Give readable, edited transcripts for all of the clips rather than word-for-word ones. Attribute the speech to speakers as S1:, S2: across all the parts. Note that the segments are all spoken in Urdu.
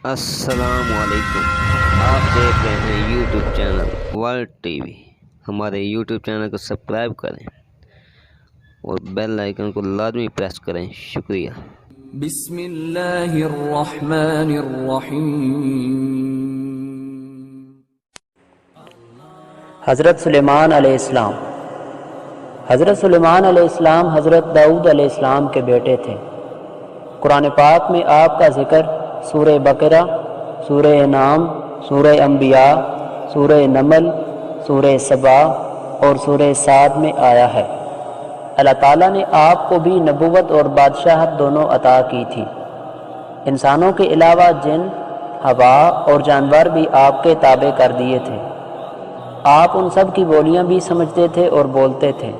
S1: السلام علیکم، آپ دیکھ رہے ہیں YouTube channel world T V. ہمارے یوٹیوب چینل کو سبسکرائب کریں اور بیل آئیکن کو لازمی پریس کریں۔ شکریہ۔
S2: بسم اللہ الرحمن الرحیم۔
S3: حضرت سلیمان علیہ السلام۔ حضرت سلیمان علیہ السلام حضرت داؤد علیہ السلام کے بیٹے تھے۔ قرآن پاک میں آپ کا ذکر سورہ بقرہ، سورہ انعام، سورہ انبیاء، سورہ نمل، سورہ سبا اور سورہ سعد میں آیا ہے۔ اللہ تعالیٰ نے آپ کو بھی نبوت اور بادشاہت دونوں عطا کی تھی۔ انسانوں کے علاوہ جن، ہوا اور جانور بھی آپ کے تابع کر دیے تھے۔ آپ ان سب کی بولیاں بھی سمجھتے تھے اور بولتے تھے۔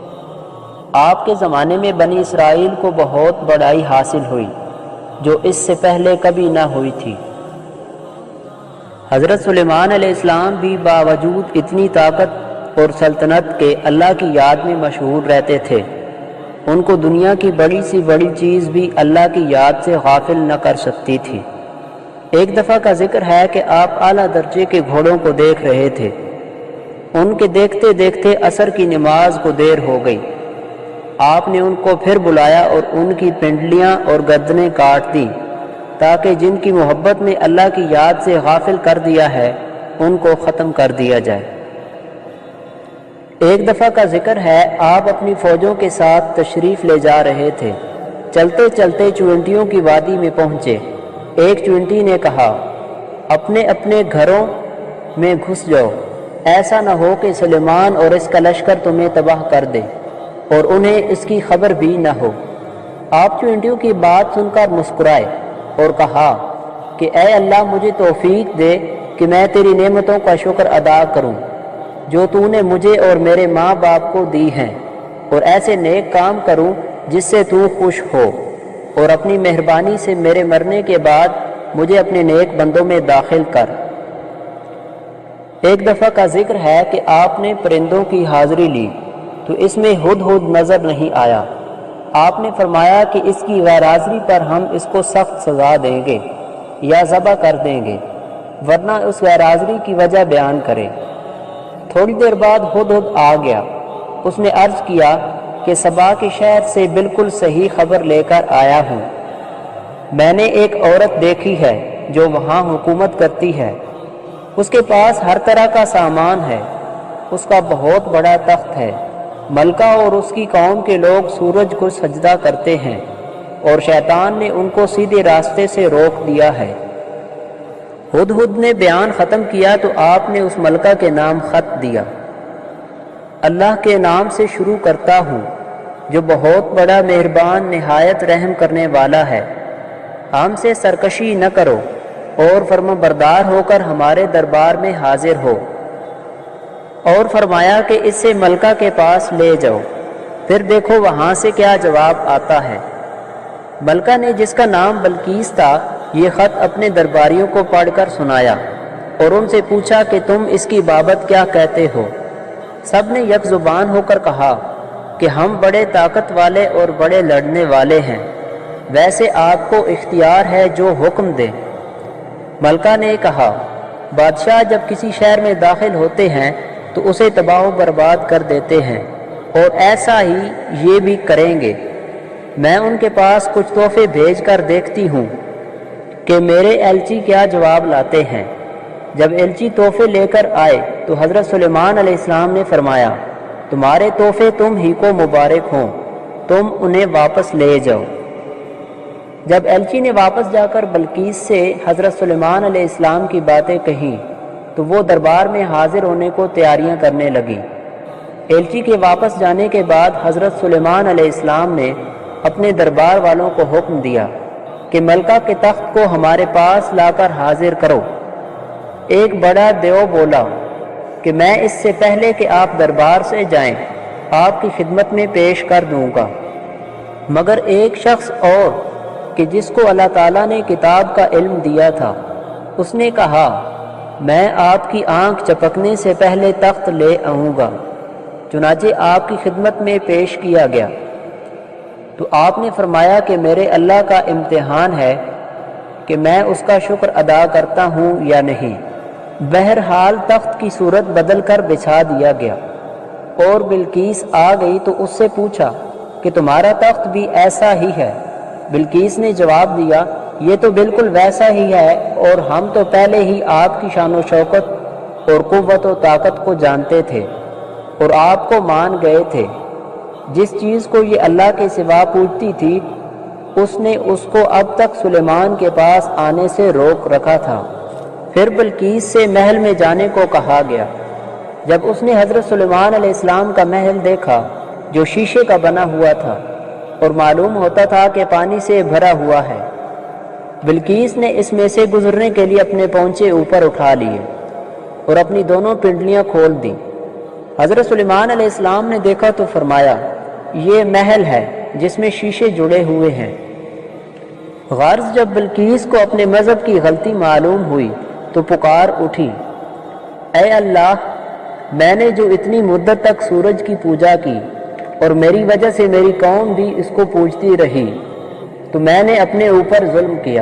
S3: آپ کے زمانے میں بنی اسرائیل کو بہت بڑائی حاصل ہوئی جو اس سے پہلے کبھی نہ ہوئی تھی۔ حضرت سلیمان علیہ السلام بھی باوجود اتنی طاقت اور سلطنت کے اللہ کی یاد میں مشغول رہتے تھے۔ ان کو دنیا کی بڑی سی بڑی چیز بھی اللہ کی یاد سے غافل نہ کر سکتی تھی۔ ایک دفعہ کا ذکر ہے کہ آپ اعلیٰ درجے کے گھوڑوں کو دیکھ رہے تھے۔ ان کے دیکھتے دیکھتے عصر کی نماز کو دیر ہو گئی۔ آپ نے ان کو پھر بلایا اور ان کی پنڈلیاں اور گردنیں کاٹ دیں تاکہ جن کی محبت میں اللہ کی یاد سے غافل کر دیا ہے ان کو ختم کر دیا جائے۔ ایک دفعہ کا ذکر ہے آپ اپنی فوجوں کے ساتھ تشریف لے جا رہے تھے۔ چلتے چلتے چونٹیوں کی وادی میں پہنچے۔ ایک چونٹی نے کہا، اپنے اپنے گھروں میں گھس جاؤ، ایسا نہ ہو کہ سلیمان اور اس کا لشکر تمہیں تباہ کر دے اور انہیں اس کی خبر بھی نہ ہو۔ آپ چونٹیوں کی بات سن کر مسکرائے اور کہا کہ اے اللہ، مجھے توفیق دے کہ میں تیری نعمتوں کا شکر ادا کروں جو تو نے مجھے اور میرے ماں باپ کو دی ہیں، اور ایسے نیک کام کروں جس سے تو خوش ہو، اور اپنی مہربانی سے میرے مرنے کے بعد مجھے اپنے نیک بندوں میں داخل کر۔ ایک دفعہ کا ذکر ہے کہ آپ نے پرندوں کی حاضری لی تو اس میں ہدہد نظر نہیں آیا۔ آپ نے فرمایا کہ اس کی غیر حاضری پر ہم اس کو سخت سزا دیں گے یا ذبح کر دیں گے، ورنہ اس غیر حاضری کی وجہ بیان کرے۔ تھوڑی دیر بعد ہدہد آ گیا۔ اس نے عرض کیا کہ سبا کے شہر سے بالکل صحیح خبر لے کر آیا ہوں۔ میں نے ایک عورت دیکھی ہے جو وہاں حکومت کرتی ہے۔ اس کے پاس ہر طرح کا سامان ہے۔ اس کا بہت بڑا تخت ہے۔ ملکہ اور اس کی قوم کے لوگ سورج کو سجدہ کرتے ہیں اور شیطان نے ان کو سیدھے راستے سے روک دیا ہے۔ ہدہد نے بیان ختم کیا تو آپ نے اس ملکہ کے نام خط دیا۔ اللہ کے نام سے شروع کرتا ہوں جو بہت بڑا مہربان نہایت رحم کرنے والا ہے۔ ہم سے سرکشی نہ کرو اور فرما بردار ہو کر ہمارے دربار میں حاضر ہو۔ اور فرمایا کہ اس سے ملکہ کے پاس لے جاؤ، پھر دیکھو وہاں سے کیا جواب آتا ہے۔ ملکہ نے، جس کا نام بلقیس تھا، یہ خط اپنے درباریوں کو پڑھ کر سنایا اور ان سے پوچھا کہ تم اس کی بابت کیا کہتے ہو؟ سب نے یک زبان ہو کر کہا کہ ہم بڑے طاقت والے اور بڑے لڑنے والے ہیں، ویسے آپ کو اختیار ہے جو حکم دے۔ ملکہ نے کہا، بادشاہ جب کسی شہر میں داخل ہوتے ہیں تو اسے تباہ و برباد کر دیتے ہیں، اور ایسا ہی یہ بھی کریں گے۔ میں ان کے پاس کچھ تحفے بھیج کر دیکھتی ہوں کہ میرے ایلچی کیا جواب لاتے ہیں۔ جب ایلچی تحفے لے کر آئے تو حضرت سلیمان علیہ السلام نے فرمایا، تمہارے تحفے تم ہی کو مبارک ہوں، تم انہیں واپس لے جاؤ۔ جب ایلچی نے واپس جا کر بلقیس سے حضرت سلیمان علیہ السلام کی باتیں کہیں تو وہ دربار میں حاضر ہونے کو تیاریاں کرنے لگی۔ ایلچی کے واپس جانے کے بعد حضرت سلیمان علیہ السلام نے اپنے دربار والوں کو حکم دیا کہ ملکہ کے تخت کو ہمارے پاس لا کر حاضر کرو۔ ایک بڑا دیو بولا کہ میں اس سے پہلے کہ آپ دربار سے جائیں آپ کی خدمت میں پیش کر دوں گا، مگر ایک شخص اور کہ جس کو اللہ تعالیٰ نے کتاب کا علم دیا تھا، اس نے کہا، میں آپ کی آنکھ چپکنے سے پہلے تخت لے آؤں گا۔ چنانچہ آپ کی خدمت میں پیش کیا گیا تو آپ نے فرمایا کہ میرے اللہ کا امتحان ہے کہ میں اس کا شکر ادا کرتا ہوں یا نہیں۔ بہرحال تخت کی صورت بدل کر بچھا دیا گیا اور بلقیس آ گئی تو اس سے پوچھا کہ تمہارا تخت بھی ایسا ہی ہے؟ بلقیس نے جواب دیا یہ تو بالکل ویسا ہی ہے، اور ہم تو پہلے ہی آپ کی شان و شوکت اور قوت و طاقت کو جانتے تھے اور آپ کو مان گئے تھے۔ جس چیز کو یہ اللہ کے سوا پوجتی تھی اس نے اس کو اب تک سلیمان کے پاس آنے سے روک رکھا تھا۔ پھر بلقیس سے محل میں جانے کو کہا گیا۔ جب اس نے حضرت سلیمان علیہ السلام کا محل دیکھا جو شیشے کا بنا ہوا تھا اور معلوم ہوتا تھا کہ پانی سے بھرا ہوا ہے، بلقیس نے اس میں سے گزرنے کے لیے اپنے پونچے اوپر اٹھا لیے اور اپنی دونوں پنڈلیاں کھول دیں۔ حضرت سلیمان علیہ السلام نے دیکھا تو فرمایا یہ محل ہے جس میں شیشے جڑے ہوئے ہیں۔ غرض جب بلقیس کو اپنے مذہب کی غلطی معلوم ہوئی تو پکار اٹھی، اے اللہ، میں نے جو اتنی مدت تک سورج کی پوجا کی اور میری وجہ سے میری قوم بھی اس کو پوجتی رہی، تو میں نے اپنے اوپر ظلم کیا۔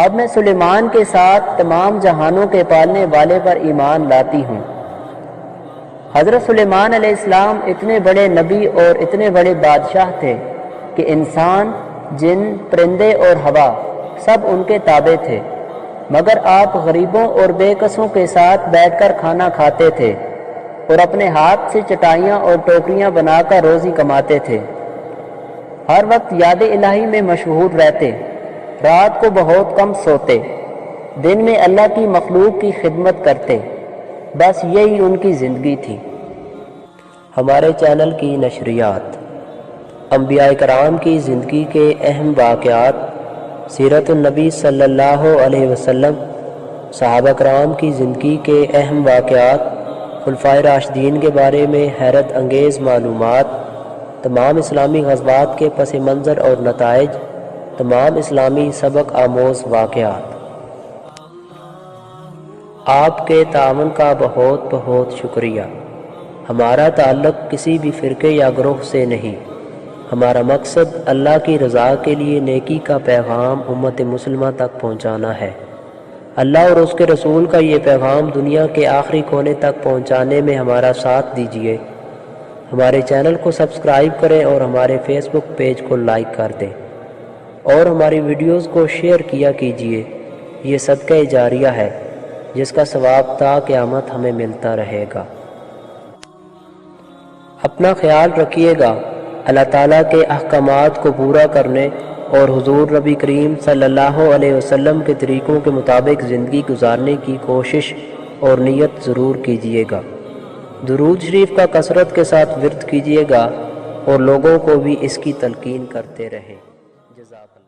S3: اب میں سلیمان کے ساتھ تمام جہانوں کے پالنے والے پر ایمان لاتی ہوں۔ حضرت سلیمان علیہ السلام اتنے بڑے نبی اور اتنے بڑے بادشاہ تھے کہ انسان، جن، پرندے اور ہوا سب ان کے تابع تھے، مگر آپ غریبوں اور بے کسوں کے ساتھ بیٹھ کر کھانا کھاتے تھے اور اپنے ہاتھ سے چٹائیاں اور ٹوکریاں بنا کر روزی کماتے تھے۔ ہر وقت یاد الہی میں مشغول رہتے، رات کو بہت کم سوتے، دن میں اللہ کی مخلوق کی خدمت کرتے، بس یہی ان کی زندگی تھی۔ ہمارے چینل کی نشریات انبیاء کرام کی زندگی کے اہم واقعات، سیرت النبی صلی اللہ علیہ وسلم، صحابہ کرام کی زندگی کے اہم واقعات، خلفائے راشدین کے بارے میں حیرت انگیز معلومات، تمام اسلامی غزوات کے پس منظر اور نتائج، تمام اسلامی سبق آموز واقعات۔ آپ کے تعاون کا بہت بہت شکریہ۔ ہمارا تعلق کسی بھی فرقے یا گروہ سے نہیں، ہمارا مقصد اللہ کی رضا کے لیے نیکی کا پیغام امت مسلمہ تک پہنچانا ہے۔ اللہ اور اس کے رسول کا یہ پیغام دنیا کے آخری کونے تک پہنچانے میں ہمارا ساتھ دیجیے۔ ہمارے چینل کو سبسکرائب کریں اور ہمارے فیس بک پیج کو لائک کر دیں اور ہماری ویڈیوز کو شیئر کیا کیجیے۔ یہ صدقہ جاریہ ہے جس کا ثواب تا قیامت ہمیں ملتا رہے گا۔ اپنا خیال رکھیے گا۔ اللہ تعالیٰ کے احکامات کو پورا کرنے اور حضور نبی کریم صلی اللہ علیہ وسلم کے طریقوں کے مطابق زندگی گزارنے کی کوشش اور نیت ضرور کیجیے گا۔ درود شریف کا کثرت کے ساتھ ورد کیجیے گا اور لوگوں کو بھی اس کی تلقین کرتے رہیں۔ جزاک اللہ۔